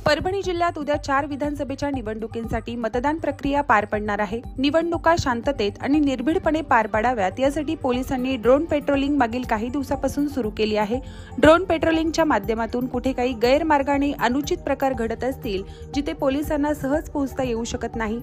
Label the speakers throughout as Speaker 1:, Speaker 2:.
Speaker 1: परभणी जिल्ह्यात उद्या 4 विधानसभेच्या निवडणुकींसाठी मतदान प्रक्रिया पार पडणार आहे। निवडणुका शांततेत आणि निर्भीडपणे पार पाडाव्यात यासाठी पोलिसांनी ड्रोन पेट्रोलिंग मागील काही दिवसापासून सुरू केली आहे। ड्रोन पेट्रोलिंगच्या माध्यमातून कुठे काही गैरमार्गाने अनुचित प्रकार घडत असतील, जिथे पोलिसांना सहज पोहोचता येऊ शकत नाही,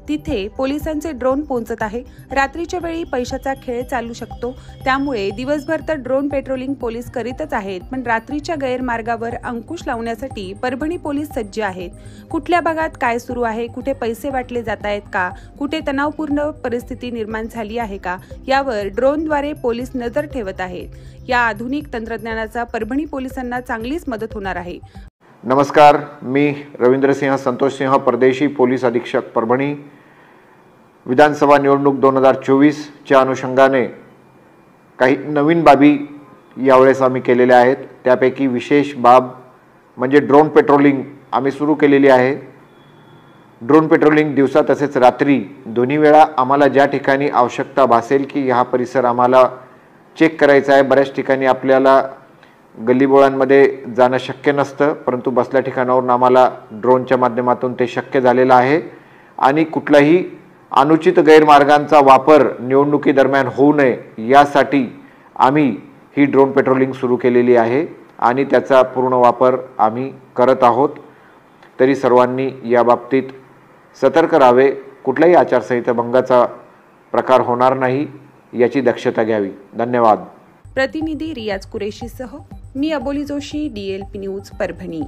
Speaker 1: तिथे पोलिसांचे ड्रोन पोहोचत आहे। रात्रीच्या वेळी पैशाचा खेळ चालू शकतो, त्यामुळे दिवसभर तर ड्रोन पेट्रोलिंग पोलीस करीतच आहेत, पण रात्रीच्या गैरमार्गावर अंकुश लावण्यासाठी परभणी पोलीस सज्ज आहेत। कुठल्या भागात काय सुरू आहे, कुठे पैसे वाटले जात आहेत का, कुठे तणावपूर्ण परिस्थिती निर्माण झाली आहे का, यावर ड्रोनद्वारे पोलीस नजर ठेवत आहेत। या आधुनिक तंत्रज्ञानाचा परभणी पोलिसांना चांगलीच मदत होणार आहे।
Speaker 2: नमस्कार, मी रवींद्रसिंह संतोषसिंह, परदेशी पोलीस अधीक्षक परभणी। विधानसभा निवडणूक 2024 च्या अनुषंगाने काही नवीन बाबी यावेळेस आम्ही केलेल्या आहेत। त्यापैकी विशेष बाब म्हणजे ड्रोन पेट्रोलिंग आम्ही सुरू केलेली आहे। ड्रोन पेट्रोलिंग दिवसा तसेच रात्री दोन्ही वेळा आम्हाला ज्या ठिकाणी आवश्यकता भासेल की हा परिसर आम्हाला चेक करायचा आहे। बऱ्याच ठिकाणी आपल्याला गल्लीबोळांमध्ये जाणं शक्य नसतं, परंतु बसल्या ठिकाणावरून आम्हाला ड्रोनच्या माध्यमातून ते शक्य झालेलं आहे। आणि कुठलाही अनुचित गैरमार्गांचा वापर निवडणुकीदरम्यान होऊ नये यासाठी आम्ही ही ड्रोन पेट्रोलिंग सुरू केलेली आहे आणि त्याचा पूर्ण वापर आम्ही करत आहोत। तरी सर्वांनी या बाबतीत सतर्क राहावे, कुठलाही आचारसंहिता भंगाचा प्रकार होणार नाही याची दक्षता घ्यावी। धन्यवाद।
Speaker 1: प्रतिनिधी रियाज कुरेशीसह मी अबोली जोशी, DLP न्यूज परभणी।